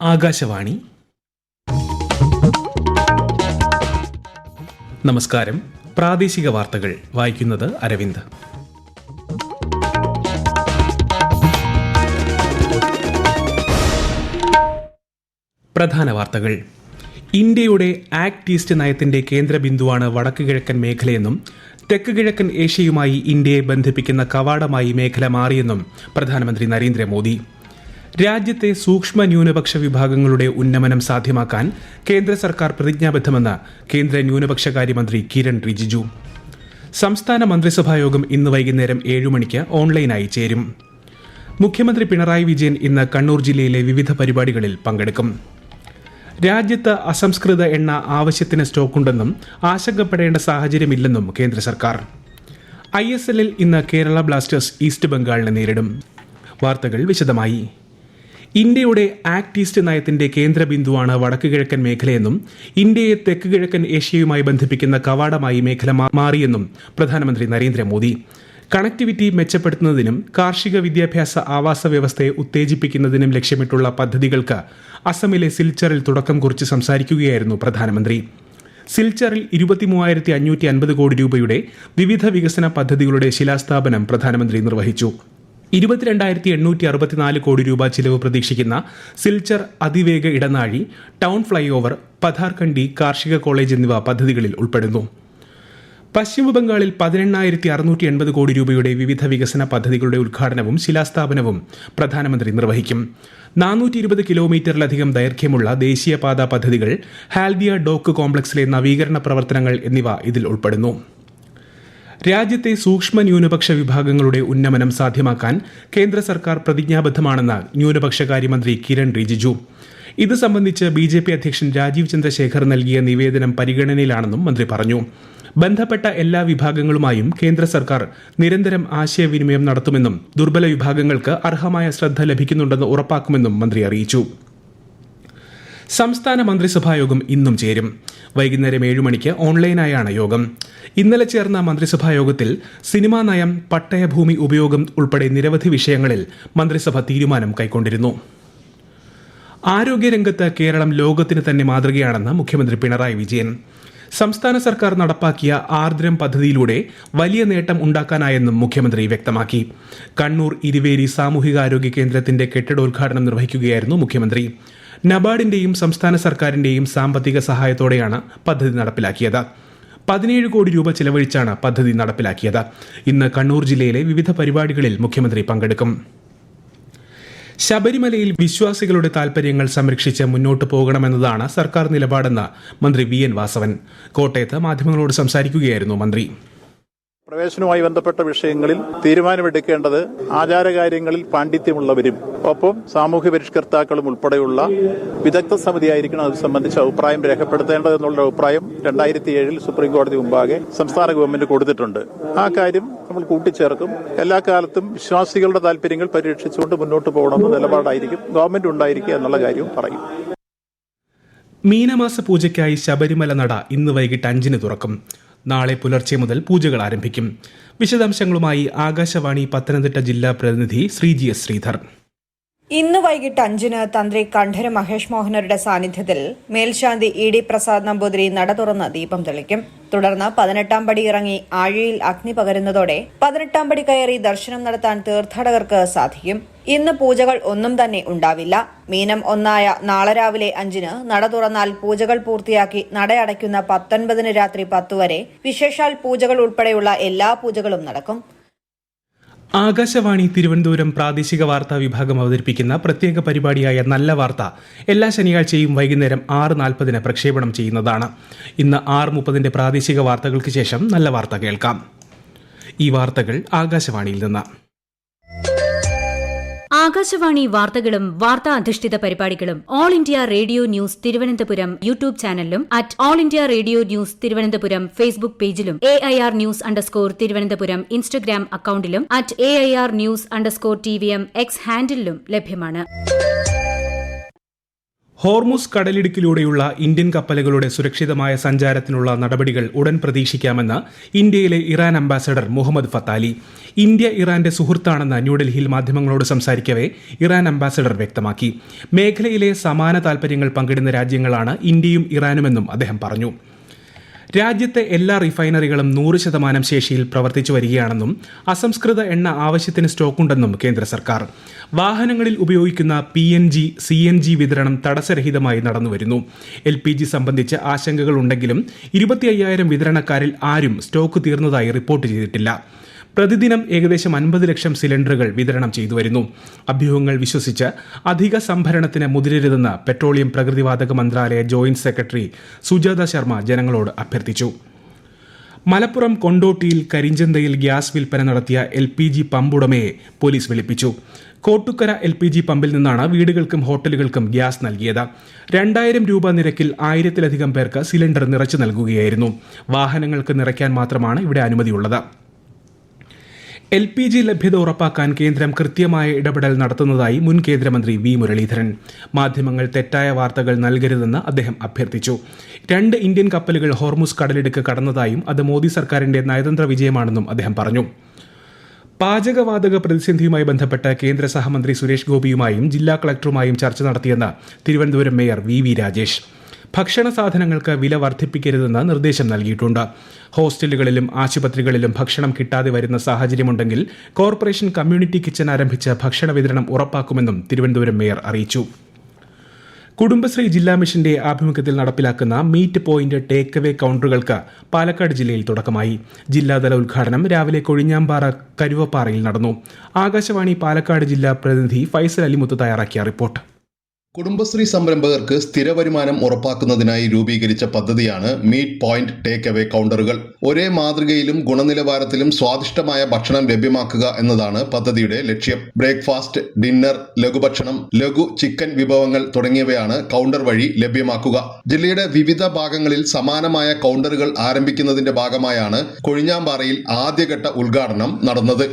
ആകാശവാണി. നമസ്കാരം. പ്രാദേശിക വാർത്തകൾ വായിക്കുന്നത് അരവിന്ദ്. പ്രധാന വാർത്തകൾ. ഇന്ത്യയുടെ ആക്ട് ഈസ്റ്റ് നയത്തിന്റെ കേന്ദ്ര ബിന്ദുവാണ് വടക്ക് കിഴക്കൻ മേഖലയെന്നും തെക്ക് കിഴക്കൻ ഏഷ്യയുമായി ഇന്ത്യയെ ബന്ധിപ്പിക്കുന്ന കവാടമായി മേഖല മാറിയെന്നും പ്രധാനമന്ത്രി നരേന്ദ്രമോദി. രാജ്യത്തെ സൂക്ഷ്മ ന്യൂനപക്ഷ വിഭാഗങ്ങളുടെ ഉന്നമനം സാധ്യമാക്കാൻ കേന്ദ്ര സർക്കാർ പ്രതിജ്ഞാബദ്ധമെന്ന് കേന്ദ്ര ന്യൂനപക്ഷകാര്യമന്ത്രി കിരൺ റിജിജു. സംസ്ഥാന മന്ത്രിസഭായോഗം ഇന്ന് വൈകുന്നേരം 7 മണിക്ക് ഓൺലൈനായി ചേരും. മുഖ്യമന്ത്രി പിണറായി വിജയൻ ഇന്ന് കണ്ണൂർ ജില്ലയിലെ വിവിധ പരിപാടികളിൽ പങ്കെടുക്കും. രാജ്യത്ത് അസംസ്കൃത എണ്ണ ആവശ്യത്തിന് സ്റ്റോക്കുണ്ടെന്നും ആശങ്കപ്പെടേണ്ട സാഹചര്യമില്ലെന്നും കേന്ദ്ര സർക്കാർ. ISL ഇന്ന് കേരള ബ്ലാസ്റ്റേഴ്സ് ഈസ്റ്റ് ബംഗാളിനെ നേരിടും. വാർത്തകൾ വിശദമായി. ഇന്ത്യയുടെ ആക്ട് ഈസ്റ്റ് നയത്തിന്റെ കേന്ദ്ര ബിന്ദുവാണ് വടക്ക് കിഴക്കൻ മേഖലയെന്നും ഇന്ത്യയെ തെക്ക് കിഴക്കൻ ഏഷ്യയുമായി ബന്ധിപ്പിക്കുന്ന കവാടമായി മേഖല മാറിയെന്നും പ്രധാനമന്ത്രി നരേന്ദ്രമോദി. കണക്ടിവിറ്റി മെച്ചപ്പെടുത്തുന്നതിനും കാർഷിക വിദ്യാഭ്യാസ ആവാസ വ്യവസ്ഥയെ ഉത്തേജിപ്പിക്കുന്നതിനും ലക്ഷ്യമിട്ടുള്ള പദ്ധതികൾക്ക് അസമിലെ സിൽച്ചറിൽ തുടക്കം കുറിച്ച് സംസാരിക്കുകയായിരുന്നു പ്രധാനമന്ത്രി. സിൽച്ചറിൽ 23,550 കോടി രൂപയുടെ വിവിധ വികസന പദ്ധതികളുടെ ശിലാസ്ഥാപനം പ്രധാനമന്ത്രി നിർവഹിച്ചു. 22,864 കോടി രൂപ ചിലവ് പ്രതീക്ഷിക്കുന്ന സിൽച്ചർ അതിവേഗ ഇടനാഴി, ടൗൺ ഫ്ളൈ ഓവർ, പഥാർകണ്ടി കാർഷിക കോളേജ് എന്നിവ പദ്ധതികളിൽ ഉൾപ്പെടുന്നു. പശ്ചിമബംഗാളിൽ 18,680 കോടി രൂപയുടെ വിവിധ വികസന പദ്ധതികളുടെ ഉദ്ഘാടനവും ശിലാസ്ഥാപനവും പ്രധാനമന്ത്രി നിർവഹിക്കും. 420 കിലോമീറ്ററിലധികം ദൈർഘ്യമുള്ള ദേശീയപാത പദ്ധതികൾ, ഹാൽദിയ ഡോക്ക് കോംപ്ലക്സിലെ നവീകരണ പ്രവർത്തനങ്ങൾ എന്നിവ ഇതിൽ ഉൾപ്പെടുന്നു. രാജ്യത്തെ സൂക്ഷ്മ ന്യൂനപക്ഷ വിഭാഗങ്ങളുടെ ഉന്നമനം സാധ്യമാക്കാൻ കേന്ദ്ര സർക്കാർ പ്രതിജ്ഞാബദ്ധമാണെന്ന് ന്യൂനപക്ഷകാര്യമന്ത്രി കിരൺ റിജിജു. ഇത് സംബന്ധിച്ച് BJP അധ്യക്ഷൻ രാജീവ് ചന്ദ്രശേഖർ നൽകിയ നിവേദനം പരിഗണനയിലാണെന്നും മന്ത്രി പറഞ്ഞു. ബന്ധപ്പെട്ട എല്ലാ വിഭാഗങ്ങളുമായും കേന്ദ്ര സർക്കാർ നിരന്തരം ആശയവിനിമയം നടത്തുമെന്നും ദുർബല വിഭാഗങ്ങൾക്ക് അർഹമായ ശ്രദ്ധ ലഭിക്കുന്നുണ്ടെന്ന് ഉറപ്പാക്കുമെന്നും മന്ത്രി അറിയിച്ചു. സംസ്ഥാന മന്ത്രിസഭായോഗം ഇന്നും ചേരും. വൈകുന്നേരം 7 മണിക്ക് ഓൺലൈനായാണ് യോഗം. ഇന്നലെ ചേർന്ന മന്ത്രിസഭായോഗത്തിൽ സിനിമാ നയം, പട്ടയഭൂമി ഉപയോഗം ഉൾപ്പെടെ നിരവധി വിഷയങ്ങളിൽ മന്ത്രിസഭ തീരുമാനം കൈക്കൊണ്ടിരുന്നു. ആരോഗ്യരംഗത്ത് കേരളം ലോകത്തിന് തന്നെ മാതൃകയാണെന്ന് മുഖ്യമന്ത്രി പിണറായി വിജയൻ. സംസ്ഥാന സർക്കാർ നടപ്പാക്കിയ ആർദ്രം പദ്ധതിയിലൂടെ വലിയ നേട്ടം ഉണ്ടാക്കാനായെന്നും മുഖ്യമന്ത്രി വ്യക്തമാക്കി. കണ്ണൂർ ഇരുവേരി സാമൂഹികാരോഗ്യ കേന്ദ്രത്തിന്റെ കെട്ടിടോദ്ഘാടനം നിർവഹിക്കുകയായിരുന്നു മുഖ്യമന്ത്രി. നബാർഡിന്റെയും സംസ്ഥാന സർക്കാരിന്റെയും സാമ്പത്തിക സഹായത്തോടെയാണ് പദ്ധതി നടപ്പിലാക്കിയത്. 17 കോടി രൂപ ചിലവഴിച്ചാണ് പദ്ധതി നടപ്പിലാക്കിയത്. ഇന്ന് കണ്ണൂർ ജില്ലയിലെ വിവിധ പരിപാടികളിൽ മുഖ്യമന്ത്രി പങ്കെടുക്കും. ശബരിമലയിൽ വിശ്വാസികളുടെ താൽപര്യങ്ങൾ സംരക്ഷിച്ച് മുന്നോട്ട് പോകണമെന്നതാണ് സർക്കാർ നിലപാടെന്ന് മന്ത്രി VN വാസവൻ. കോട്ടയത്ത് മാധ്യമങ്ങളോട് സംസാരിക്കുകയായിരുന്നു മന്ത്രി. പ്രവേശനവുമായി ബന്ധപ്പെട്ട വിഷയങ്ങളിൽ തീരുമാനമെടുക്കേണ്ടത് ആചാരകാര്യങ്ങളിൽ പാണ്ഡിത്യമുള്ളവരും ഒപ്പം സാമൂഹ്യ പരിഷ്കർത്താക്കളും ഉൾപ്പെടെയുള്ള വിദഗ്ധ സമിതിയായിരിക്കണം അത് സംബന്ധിച്ച് അഭിപ്രായം രേഖപ്പെടുത്തേണ്ടതെന്നുള്ള അഭിപ്രായം 2007 സുപ്രീം കോടതി മുമ്പാകെ സംസ്ഥാന ഗവൺമെന്റ് കൊടുത്തിട്ടുണ്ട്. ആ കാര്യം നമ്മൾ കൂട്ടിച്ചേർക്കും. എല്ലാ കാലത്തും വിശ്വാസികളുടെ താൽപര്യങ്ങൾ പരിരക്ഷിച്ചുകൊണ്ട് മുന്നോട്ട് പോകണമെന്ന നിലപാടായിരിക്കും ഗവൺമെന്റ് ഉണ്ടായിരിക്കുക എന്നുള്ള കാര്യവും പറയും. മീനമാസ പൂജയ്ക്കായി ശബരിമല നട ഇന്ന് വൈകിട്ട് 5-ന് തുറക്കും. നാളെ പുലർച്ചെ മുതൽ പൂജകൾ ആരംഭിക്കും. വിശദാംശങ്ങളുമായി ആകാശവാണി പത്തനംതിട്ട ജില്ലാ പ്രതിനിധി ശ്രീജി എസ് ശ്രീധർ. ഇന്ന് വൈകിട്ട് 5-ന് തന്ത്രി കണ്ഠര മഹേഷ് മോഹനരുടെ സാന്നിധ്യത്തിൽ മേൽശാന്തി ED പ്രസാദ് നമ്പൂതിരി നട തുറന്ന് ദീപം തെളിക്കും. തുടർന്ന് 18ാം പടി ഇറങ്ങി ആഴിയിൽ അഗ്നി പകരുന്നതോടെ 18ാം പടി കയറി ദർശനം നടത്താൻ തീർത്ഥാടകർക്ക് സാധിക്കും. ഇന്ന് പൂജകൾ ഒന്നും തന്നെ ഉണ്ടാവില്ല. മീനം 1 നാളെ രാവിലെ 5-ന് നട തുറന്നാൽ പൂജകൾ പൂർത്തിയാക്കി നടയടയ്ക്കുന്ന 19-ന് രാത്രി 10 വരെ വിശേഷാൽ പൂജകൾ ഉൾപ്പെടെയുള്ള എല്ലാ പൂജകളും നടക്കും. ആകാശവാണി തിരുവനന്തപുരം പ്രാദേശിക വാർത്താ വിഭാഗം അവതരിപ്പിക്കുന്ന പ്രത്യേക പരിപാടിയായ നല്ല വാർത്ത എല്ലാ ശനിയാഴ്ചയും വൈകുന്നേരം 6:40-ന് പ്രക്ഷേപണം ചെയ്യുന്നതാണ്. ഇന്ന് 6:30-ന്റെ പ്രാദേശിക വാർത്തകൾക്ക് ശേഷം നല്ല വാർത്ത കേൾക്കാം. ഈ വാർത്തകൾ ആകാശവാണിയിൽ നിന്ന്. ആകാശവാണി വാർത്തകളും വാർത്താ അധിഷ്ഠിത പരിപാടികളും all India radio news Thiruvananthapuram YouTube ചാനലിലും all India radio news Thiruvananthapuram Facebook പേജിലും AIR News _തിരുവനന്തപുരം ഇൻസ്റ്റഗ്രാം അക്കൌണ്ടിലും AIR News _TVM X ഹാൻഡിലും ലഭ്യമാണ്. ഹോർമുസ് കടലിടുക്കിലൂടെയുള്ള ഇന്ത്യൻ കപ്പലുകളുടെ സുരക്ഷിതമായ സഞ്ചാരത്തിനുള്ള നടപടികൾ ഉടൻ പ്രതീക്ഷിക്കാമെന്ന് ഇന്ത്യയിലെ ഇറാൻ അംബാസഡർ മുഹമ്മദ് ഫത്താലി. ഇന്ത്യ ഇറാന്റെ സുഹൃത്താണെന്ന് ന്യൂഡൽഹിയിൽ മാധ്യമങ്ങളോട് സംസാരിക്കവേ ഇറാൻ അംബാസഡർ വ്യക്തമാക്കി. മേഖലയിലെ സമാന താൽപര്യങ്ങൾ പങ്കിടുന്ന രാജ്യങ്ങളാണ് ഇന്ത്യയും ഇറാനുമെന്നും അദ്ദേഹം പറഞ്ഞു. രാജ്യത്തെ എല്ലാ റിഫൈനറികളും 100% ശേഷിയിൽ പ്രവർത്തിച്ചു വരികയാണെന്നും അസംസ്കൃത എണ്ണ ആവശ്യത്തിന് സ്റ്റോക്കുണ്ടെന്നും കേന്ദ്ര സർക്കാർ. വാഹനങ്ങളിൽ ഉപയോഗിക്കുന്ന PNG, CNG വിതരണം തടസ്സരഹിതമായി നടന്നുവരുന്നു. LPG സംബന്ധിച്ച് ആശങ്കകളുണ്ടെങ്കിലും 25,000 വിതരണക്കാരിൽ ആരും സ്റ്റോക്ക് തീർന്നതായി റിപ്പോർട്ട് ചെയ്തിട്ടില്ല. പ്രതിദിനം ഏകദേശം 50 ലക്ഷം സിലിണ്ടറുകൾ വിതരണം ചെയ്തു വരുന്നു. അഭ്യൂഹങ്ങൾ വിശ്വസിച്ച് അധിക സംഭരണത്തിന് മുതിരരുതെന്ന് പെട്രോളിയം പ്രകൃതിവാതക മന്ത്രാലയ ജോയിന്റ് സെക്രട്ടറി സുജാത ശർമ്മ ജനങ്ങളോട് അഭ്യർത്ഥിച്ചു. മലപ്പുറം കൊണ്ടോട്ടിയിൽ കരിഞ്ചന്തയിൽ ഗ്യാസ് വിൽപ്പന നടത്തിയ LPG പമ്പുടമയെ പോലീസ് വിളിപ്പിച്ചു. കോട്ടുക്കര LPG പമ്പിൽ നിന്നാണ് വീടുകൾക്കും ഹോട്ടലുകൾക്കും ഗ്യാസ് നൽകിയത്. 2,000 രൂപ നിരക്കിൽ 1,000-ലധികം പേർക്ക് സിലിണ്ടർ നിറച്ചു നൽകുകയായിരുന്നു. വാഹനങ്ങൾക്ക് നിറയ്ക്കാൻ മാത്രമാണ് ഇവിടെ അനുമതിയുള്ളത്. LPG ലഭ്യത ഉറപ്പാക്കാൻ കേന്ദ്രം കൃത്യമായ ഇടപെടൽ നടത്തുന്നതായി മുൻ കേന്ദ്രമന്ത്രി V. മുരളീധരൻ. മാധ്യമങ്ങൾ തെറ്റായ വാർത്തകൾ നൽകരുതെന്ന് അദ്ദേഹം അഭ്യർത്ഥിച്ചു. 2 ഇന്ത്യൻ കപ്പലുകൾ ഹോർമുസ് കടലിടുക്ക് കടന്നതായും അത് മോദി സർക്കാരിന്റെ നയതന്ത്ര വിജയമാണെന്നും അദ്ദേഹം പറഞ്ഞു. പാചകവാതക പ്രതിസന്ധിയുമായി ബന്ധപ്പെട്ട് കേന്ദ്ര സഹമന്ത്രി സുരേഷ് ഗോപിയുമായും ജില്ലാ കളക്ടറുമായും ചർച്ച നടത്തിയെന്ന് തിരുവനന്തപുരം മേയർ VV രാജേഷ്. ഭക്ഷണ സാധനങ്ങൾക്ക് വില വർദ്ധിപ്പിക്കരുതെന്ന് നിർദ്ദേശം നൽകിയിട്ടുണ്ട്. ഹോസ്റ്റലുകളിലും ആശുപത്രികളിലും ഭക്ഷണം കിട്ടാതെ വരുന്ന സാഹചര്യമുണ്ടെങ്കിൽ കോർപ്പറേഷൻ കമ്മ്യൂണിറ്റി കിച്ചൺ ആരംഭിച്ച് ഭക്ഷണ വിതരണം ഉറപ്പാക്കുമെന്നും തിരുവനന്തപുരം മേയർ അറിയിച്ചു. കുടുംബശ്രീ ജില്ലാ മിഷന്റെ ആഭിമുഖ്യത്തിൽ നടപ്പിലാക്കുന്ന മീറ്റ് പോയിന്റ് ടേക്ക് അവേ കൌണ്ടറുകൾക്ക് പാലക്കാട് ജില്ലയിൽ തുടക്കമായി. ജില്ലാതല ഉദ്ഘാടനം രാവിലെ കൊഴിഞ്ഞാമ്പാറ കരുവപ്പാറയിൽ നടന്നു. ആകാശവാണി പാലക്കാട് ജില്ലാ പ്രതിനിധി ഫൈസൽ അലിമുത്ത് തയ്യാറാക്കിയ റിപ്പോർട്ട്. കുടുംബശ്രീ സംരംഭകർക്ക് സ്ഥിര വരുമാനം ഉറപ്പാക്കുന്നതിനായി രൂപീകരിച്ച പദ്ധതിയാണ് മീറ്റ് പോയിന്റ് ടേക്ക് അവേ കൌണ്ടറുകൾ. ഒരേ മാതൃകയിലും ഗുണനിലവാരത്തിലും സ്വാദിഷ്ടമായ ഭക്ഷണം ലഭ്യമാക്കുക എന്നതാണ് പദ്ധതിയുടെ ലക്ഷ്യം. ബ്രേക്ക്ഫാസ്റ്റ്, ഡിന്നർ, ലഘുഭക്ഷണം, ലഘു ചിക്കൻ വിഭവങ്ങൾ തുടങ്ങിയവയാണ് കൌണ്ടർ വഴി ലഭ്യമാക്കുക. ജില്ലയുടെ വിവിധ ഭാഗങ്ങളിൽ സമാനമായ കൌണ്ടറുകൾ ആരംഭിക്കുന്നതിന്റെ ഭാഗമായാണ് കൊഴിഞ്ഞാമ്പാറയിൽ ആദ്യഘട്ട ഉദ്ഘാടനം നടന്നത്.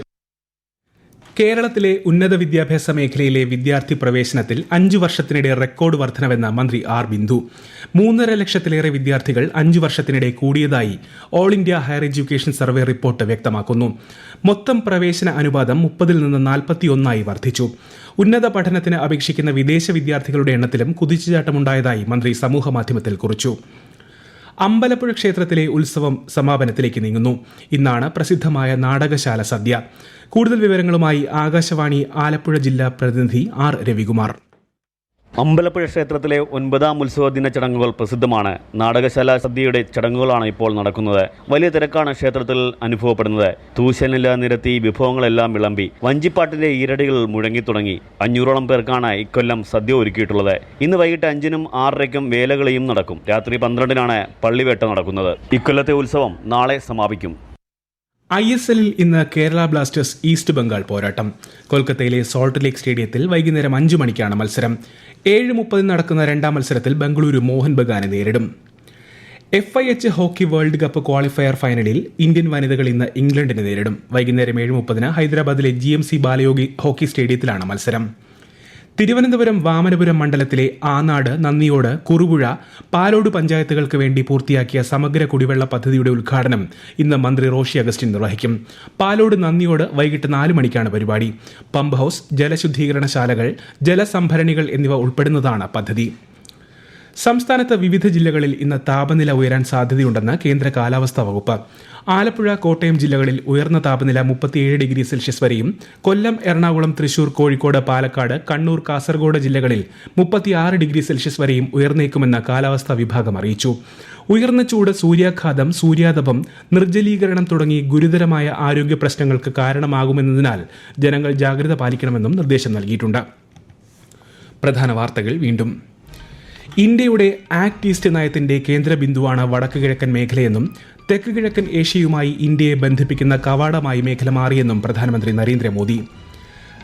കേരളത്തിലെ ഉന്നത വിദ്യാഭ്യാസ മേഖലയിലെ വിദ്യാർത്ഥി പ്രവേശനത്തിൽ 5 വർഷത്തിനിടെ റെക്കോർഡ് വർധനവെന്ന് മന്ത്രി R. ബിന്ദു. 3.5 ലക്ഷത്തിലേറെ വിദ്യാർത്ഥികൾ 5 വർഷത്തിനിടെ കൂടിയതായി all India higher education survey report വ്യക്തമാക്കുന്നു. മൊത്തം പ്രവേശന അനുപാതം 30-ൽ നിന്ന് 41 വർദ്ധിച്ചു. ഉന്നത പഠനത്തിന് അപേക്ഷിക്കുന്ന വിദേശ വിദ്യാർത്ഥികളുടെ എണ്ണത്തിലും കുതിച്ചുചാട്ടമുണ്ടായതായി മന്ത്രി സമൂഹമാധ്യമത്തിൽ കുറിച്ചു. അമ്പലപ്പുഴ ക്ഷേത്രത്തിലെ ഉത്സവം സമാപനത്തിലേക്ക് നീങ്ങുന്നു. ഇന്നാണ് പ്രസിദ്ധമായ നാടകശാല സദ്യ. കൂടുതൽ വിവരങ്ങളുമായി ആകാശവാണി ആലപ്പുഴ ജില്ലാ പ്രതിനിധി R. രവികുമാർ. അമ്പലപ്പുഴ ക്ഷേത്രത്തിലെ 9ാം ഉത്സവദിന ചടങ്ങുകൾ പ്രസിദ്ധമാണ്. നാടകശാല സദ്യയുടെ ചടങ്ങുകളാണ് ഇപ്പോൾ നടക്കുന്നത്. വലിയ തിരക്കാണ് ക്ഷേത്രത്തിൽ അനുഭവപ്പെടുന്നത്. തൂശനില നിരത്തി വിഭവങ്ങളെല്ലാം വിളമ്പി വഞ്ചിപ്പാട്ടിന്റെ ഈരടികൾ മുഴങ്ങിത്തുടങ്ങി. 500ഓളം പേർക്കാണ് ഇക്കൊല്ലം സദ്യ ഒരുക്കിയിട്ടുള്ളത്. ഇന്ന് വൈകിട്ട് 5-നും 6:30-ക്കും വേലകളെയും നടക്കും. രാത്രി 12-നാണ് പള്ളിവേട്ട നടക്കുന്നത്. ഇക്കൊല്ലത്തെ ഉത്സവം നാളെ സമാപിക്കും. ISLൽ ഇന്ന് കേരള ബ്ലാസ്റ്റേഴ്സ് ഈസ്റ്റ് ബംഗാൾ പോരാട്ടം. കൊൽക്കത്തയിലെ സോൾട്ട് ലേക്ക് സ്റ്റേഡിയത്തിൽ വൈകുന്നേരം 5 മണിക്കാണ് മത്സരം. 7:30 നടക്കുന്ന രണ്ടാം മത്സരത്തിൽ ബംഗളൂരു മോഹൻ ബഗാനെ നേരിടും. FIH hockey world cup qualifier ഫൈനലിൽ ഇന്ത്യൻ വനിതകൾ ഇന്ന് ഇംഗ്ലണ്ടിനെ നേരിടും. വൈകുന്നേരം 7:30 ഹൈദരാബാദിലെ GMC ബാലയോഗി ഹോക്കി സ്റ്റേഡിയത്തിലാണ് മത്സരം. തിരുവനന്തപുരം വാമനപുരം മണ്ഡലത്തിലെ ആനാട്, നന്ദിയോട്, കുറുപുഴ, പാലോട് പഞ്ചായത്തുകൾക്ക് വേണ്ടി പൂർത്തിയാക്കിയ സമഗ്ര കുടിവെള്ള പദ്ധതിയുടെ ഉദ്ഘാടനം ഇന്ന് മന്ത്രി റോഷി അഗസ്റ്റിൻ നിർവഹിക്കും. പാലോട്, നന്ദിയോട് വൈകിട്ട് 4 മണിക്കാണ് പരിപാടി. പമ്പ് ഹൌസ്, ജലശുദ്ധീകരണശാലകൾ, ജലസംഭരണികൾ എന്നിവ ഉൾപ്പെടുന്നതാണ് പദ്ധതി. സംസ്ഥാനത്ത് വിവിധ ജില്ലകളിൽ ഇന്ന് താപനില ഉയരാൻ സാധ്യതയുണ്ടെന്ന് കേന്ദ്ര കാലാവസ്ഥാ വകുപ്പ്. ആലപ്പുഴ, കോട്ടയം ജില്ലകളിൽ ഉയർന്ന താപനില 37 ഡിഗ്രി സെൽഷ്യസ് വരെയും, കൊല്ലം, എറണാകുളം, തൃശൂർ, കോഴിക്കോട്, പാലക്കാട്, കണ്ണൂർ, കാസർഗോഡ് ജില്ലകളിൽ 36 ഡിഗ്രി സെൽഷ്യസ് വരെയും ഉയർന്നേക്കുമെന്ന് കാലാവസ്ഥാ വിഭാഗം അറിയിച്ചു. ഉയർന്ന ചൂട്, സൂര്യാഘാതം, സൂര്യാതപം, നിർജ്ജലീകരണം തുടങ്ങി ഗുരുതരമായ ആരോഗ്യ പ്രശ്നങ്ങൾക്ക് കാരണമാകുമെന്നതിനാൽ ജനങ്ങൾ ജാഗ്രത പാലിക്കണമെന്നും നിർദ്ദേശം നൽകിയിട്ടുണ്ട്. പ്രധാന വാർത്തകൾ വീണ്ടും. ഇന്ത്യയുടെ ആക്ട് ഈസ്റ്റ് നയത്തിന്റെ കേന്ദ്ര ബിന്ദുവാണ് വടക്ക് കിഴക്കൻ മേഖലയെന്നും തെക്ക് കിഴക്കൻ ഏഷ്യയുമായി ഇന്ത്യയെ ബന്ധിപ്പിക്കുന്ന കവാടമായി മേഖല മാറിയെന്നും പ്രധാനമന്ത്രി നരേന്ദ്രമോദി.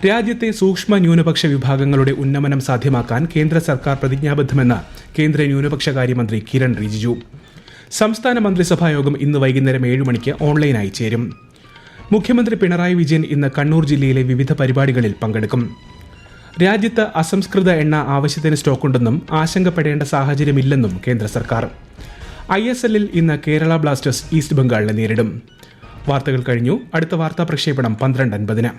രാജ്യത്തെ സൂക്ഷ്മ ന്യൂനപക്ഷ വിഭാഗങ്ങളുടെ ഉന്നമനം സാധ്യമാക്കാൻ കേന്ദ്ര സർക്കാർ പ്രതിജ്ഞാബദ്ധമെന്ന് കേന്ദ്ര ന്യൂനപക്ഷകാര്യമന്ത്രി കിരൺ റിജിജു. സംസ്ഥാന മന്ത്രിസഭായോഗം ഇന്ന് വൈകുന്നേരം 7 മണിക്ക് ഓൺലൈനായി ചേരും. മുഖ്യമന്ത്രി പിണറായി വിജയൻ ഇന്ന് കണ്ണൂർ ജില്ലയിലെ വിവിധ പരിപാടികളിൽ പങ്കെടുക്കും. രാജ്യത്ത് അസംസ്കൃത എണ്ണ ആവശ്യത്തിന് സ്റ്റോക്കുണ്ടെന്നും ആശങ്കപ്പെടേണ്ട സാഹചര്യമില്ലെന്നും കേന്ദ്ര സർക്കാർ. ISLൽ ഇന്ന് കേരള ബ്ലാസ്റ്റേഴ്സ് ഈസ്റ്റ് ബംഗാളിനെ നേരിടും. വാർത്തകൾ കഴിഞ്ഞു. അടുത്ത വാർത്താ പ്രക്ഷേപണം 12:50.